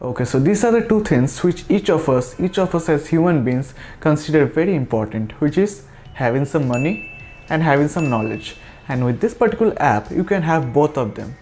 Okay, so these are the two things which each of us as human beings consider very important, which is having some money and having some knowledge. And with this particular app, you can have both of them.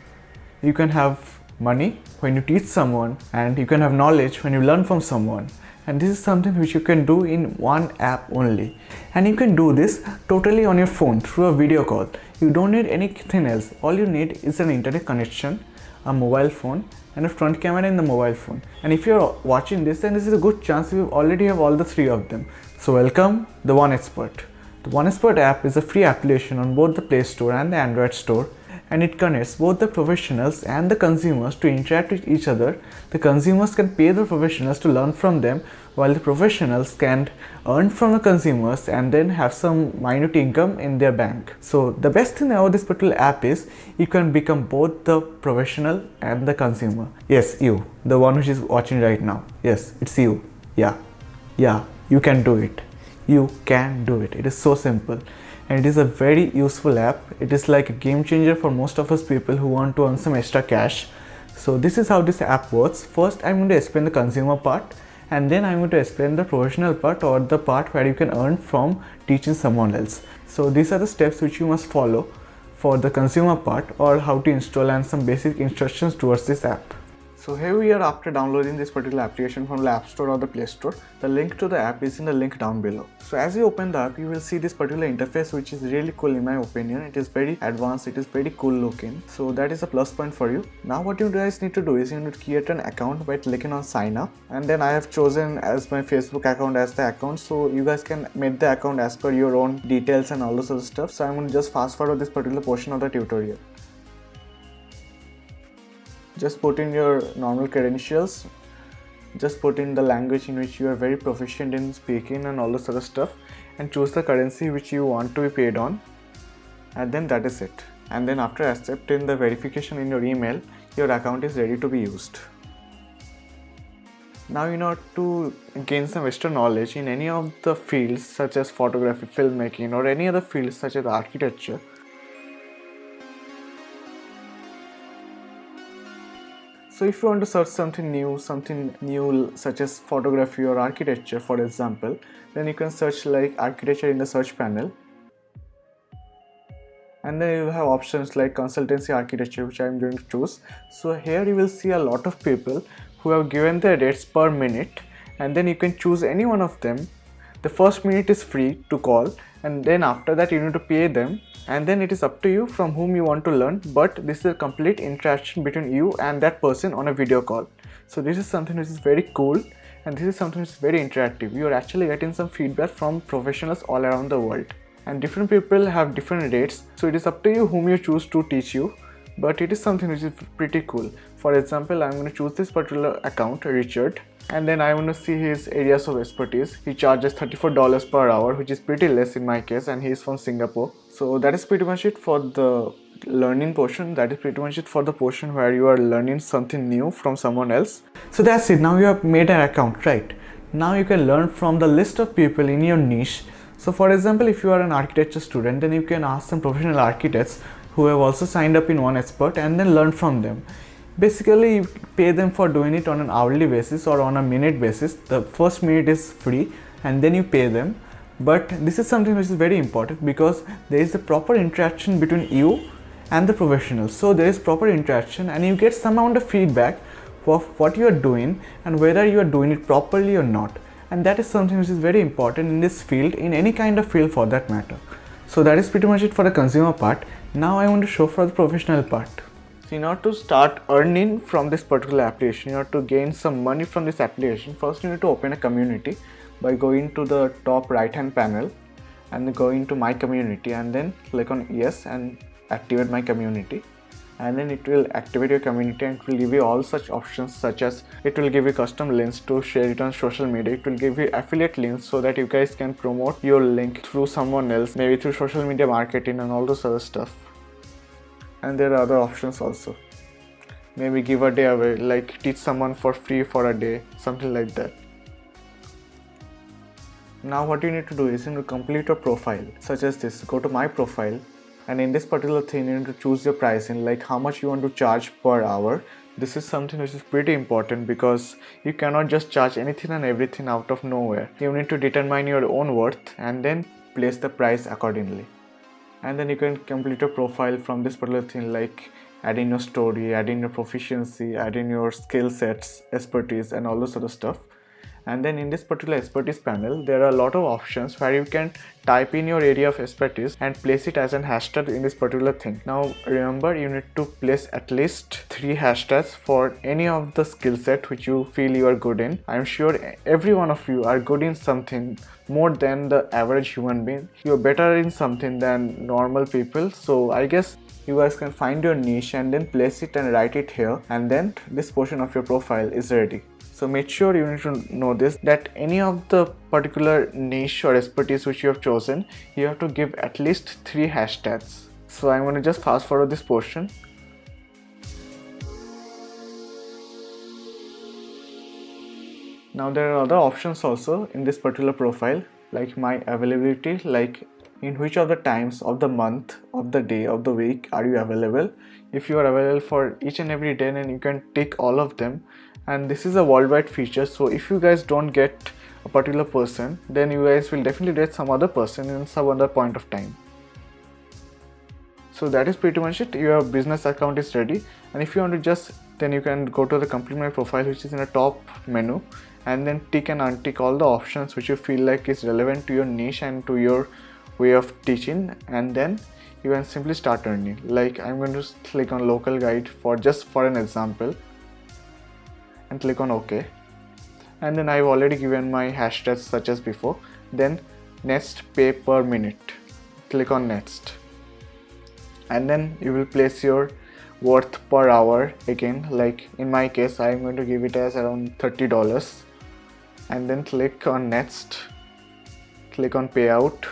You can have money when you teach someone, and you can have knowledge when you learn from someone. And this is something which you can do in one app only. And you can do this totally on your phone through a video call. You don't need anything else. All you need is an internet connection, a mobile phone, and a front camera in the mobile phone. And if you're watching this, then this is a good chance you already have all the three of them. So welcome the One Expert. The One Expert app is a free application on both the Play Store and the Android Store, and it connects both the professionals and the consumers to interact with each other. The consumers can pay the professionals to learn from them, while the professionals can earn from the consumers and then have some minute income in their bank. So the best thing about this particular app is you can become both the professional and the consumer. Yes, you, the one which is watching right now. Yes, it's you. Yeah, you can do it. You can do it. It is so simple. And it is a very useful app. It is like a game changer for most of us people who want to earn some extra cash. So this is how this app works. First, I'm going to explain the consumer part, and then I'm going to explain the professional part, or the part where you can earn from teaching someone else. So these are the steps which you must follow for the consumer part, or how to install, and some basic instructions towards this app. So here we are after downloading this particular application from the App Store or the Play Store. The link to the app is in the link down below. So as you open the app, you will see this particular interface, which is really cool in my opinion. It is very advanced, it is very cool looking. So that is a plus point for you. Now what you guys need to do is you need to create an account by clicking on sign up. And then I have chosen as my Facebook account as the account. So you guys can make the account as per your own details and all those other stuff. So I'm going to just fast forward this particular portion of the tutorial. Just put in your normal credentials, just put in the language in which you are very proficient in speaking and all this other stuff, and choose the currency which you want to be paid on, and then that is it. And then after accepting the verification in your email, your account is ready to be used. Now you know to gain some extra knowledge in any of the fields such as photography, filmmaking, or any other fields such as architecture. So if you want to search something new such as photography or architecture, for example, then you can search like architecture in the search panel. And then you have options like consultancy architecture, which I am going to choose. So here you will see a lot of people who have given their rates per minute, and then you can choose any one of them. The first minute is free to call, and then after that you need to pay them. And then it is up to you from whom you want to learn, but this is a complete interaction between you and that person on a video call. So this is something which is very cool, and this is something which is very interactive. You are actually getting some feedback from professionals all around the world, and different people have different rates, so it is up to you whom you choose to teach you, but it is something which is pretty cool. For example, I'm going to choose this particular account, Richard, and then I want to see his areas of expertise. He charges $34 per hour, which is pretty less in my case, and he is from Singapore. So that is pretty much it for the learning portion. That is pretty much it for the portion where you are learning something new from someone else. So that's it. Now you have made an account, right? Now you can learn from the list of people in your niche. So for example, if you are an architecture student, then you can ask some professional architects who have also signed up in One Expert, and then learn from them. Basically, you pay them for doing it on an hourly basis or on a minute basis. The first minute is free, and then you pay them. But this is something which is very important, because there is a proper interaction between you and the professionals. So there is proper interaction, and you get some amount of feedback of what you are doing and whether you are doing it properly or not. And that is something which is very important in this field, in any kind of field for that matter. So that is pretty much it for the consumer part. Now I want to show for the professional part. So in order to start earning from this particular application, in order to gain some money from this application, first you need to open a community by going to the top right hand panel and going to my community, and then click on yes and activate my community. And then it will activate your community, and it will give you all such options, such as it will give you custom links to share it on social media. It will give you affiliate links so that you guys can promote your link through someone else, maybe through social media marketing and all those other stuff. And there are other options also. Maybe give a day away, like teach someone for free for a day, something like that. Now what you need to do is you need to complete your profile, such as this. Go to my profile, and in this particular thing you need to choose your pricing, like how much you want to charge per hour. This is something which is pretty important because you cannot just charge anything and everything out of nowhere. You need to determine your own worth and then place the price accordingly. And then you can complete your profile from this particular thing, like add in your story, add in your proficiency, add in your skill sets, expertise, and all those other stuff. And then in this particular expertise panel, there are a lot of options where you can type in your area of expertise and place it as an hashtag in this particular thing. Now remember, you need to place at least 3 hashtags for any of the skill set which you feel you are good in. I'm sure every one of you are good in something more than the average human being. You're better in something than normal people. So I guess you guys can find your niche and then place it and write it here, and then this portion of your profile is ready. So make sure you need to know this, that any of the particular niche or expertise which you have chosen, you have to give at least 3 hashtags. So I'm going to just fast forward this portion. Now there are other options also in this particular profile, like my availability, like in which of the times of the month, of the day, of the week are you available. If you are available for each and every day, then you can tick all of them. And this is a worldwide feature, so if you guys don't get a particular person, then you guys will definitely get some other person in some other point of time. So that is pretty much it. Your business account is ready, and if you want to just, then you can go to the complete my profile, which is in the top menu, and then tick and untick all the options which you feel like is relevant to your niche and to your way of teaching, and then you can simply start earning. Like I'm going to click on local guide for an example, and click on OK. And then I've already given my hashtags such as before. Then next, pay per minute. Click on next, and then you will place your worth per hour again. Like in my case, I'm going to give it as around $30, and then click on next, click on payout.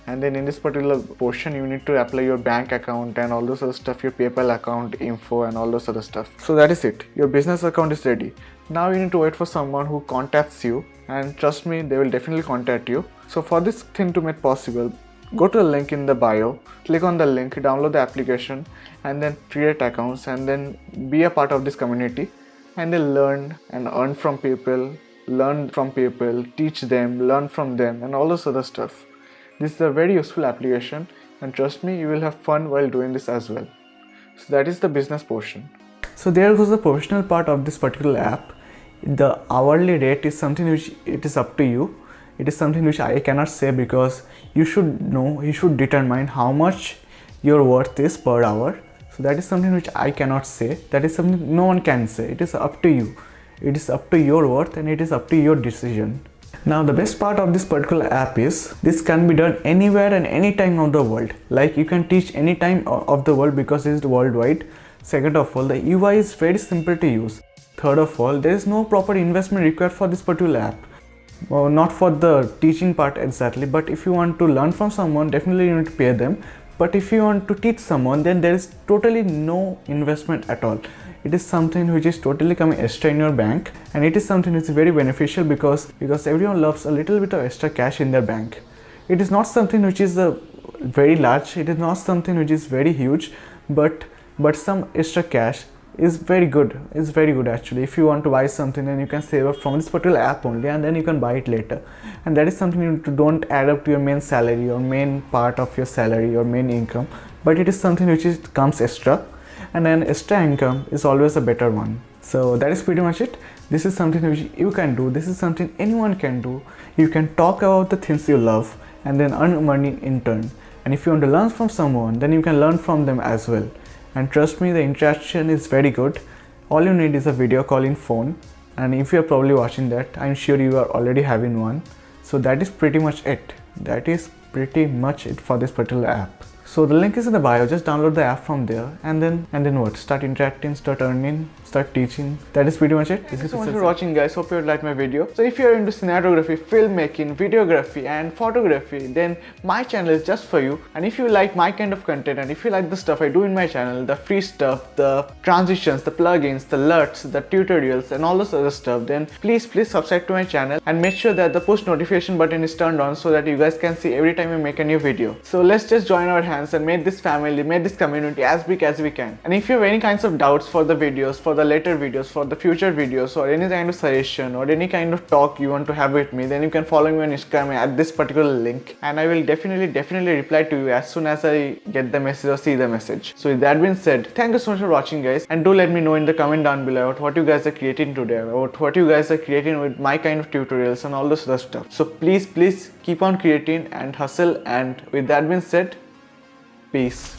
And then in this particular portion, you need to apply your bank account and all those other stuff, your PayPal account info and all those other stuff. So that is it. Your business account is ready. Now you need to wait for someone who contacts you, and trust me, they will definitely contact you. So for this thing to make possible, go to the link in the bio, click on the link, download the application, and then create accounts, and then be a part of this community, and then learn and earn from people, teach them, learn from them, and all those other stuff. This is a very useful application, and trust me, you will have fun while doing this as well. So that is the business portion. So there goes the professional part of this particular app. The hourly rate is something which it is up to you. It is something which I cannot say, because you should know, you should determine how much your worth is per hour. So that is something which I cannot say. That is something no one can say. It is up to you. It is up to your worth, and it is up to your decision. Now the best part of this particular app is this can be done anywhere and any time of the world. Like you can teach any time of the world because it is worldwide. Second of all, the UI is very simple to use. Third of all, there is no proper investment required for this particular app. Well, not for the teaching part exactly, but if you want to learn from someone, definitely you need to pay them. But if you want to teach someone, then there is totally no investment at all. It is something which is totally coming extra in your bank, and it is something which is very beneficial because everyone loves a little bit of extra cash in their bank. It is not something which is very large, it is not something which is very huge, but some extra cash is very good. It's very good actually. If you want to buy something, then you can save up from this particular app only, and then you can buy it later. And that is something you don't add up to your main salary or main part of your salary or main income, but it is something which comes extra. And an extra income is always a better one. So that is pretty much it. This is something which you can do. This is something anyone can do. You can talk about the things you love and then earn money in turn. And if you want to learn from someone, then you can learn from them as well. And trust me, the interaction is very good. All you need is a video call in phone. And if you are probably watching that, I'm sure you are already having one. So that is pretty much it. That is pretty much it for this particular app. So the link is in the bio. Just download the app from there, and then what? Start interacting, start earning, start teaching. That is pretty much it. Thank you so much for watching, guys. Hope you liked my video. So if you are into cinematography, filmmaking, videography, and photography, then my channel is just for you. And if you like my kind of content, and if you like the stuff I do in my channel, the free stuff, the transitions, the plugins, the LUTs, the tutorials, and all this other stuff, then please subscribe to my channel and make sure that the push notification button is turned on so that you guys can see every time I make a new video. So let's just join our hands fans and make this family, make this community as big as we can. And if you have any kinds of doubts for the videos, for the later videos, for the future videos, or any kind of suggestion or any kind of talk you want to have with me, then you can follow me on Instagram at this particular link, and I will definitely reply to you as soon as I get the message or see the message. So with that being said, thank you so much for watching, guys, and do let me know in the comment down below about what you guys are creating today, about what you guys are creating with my kind of tutorials and all this other stuff. So please keep on creating and hustle, and with that being said, peace.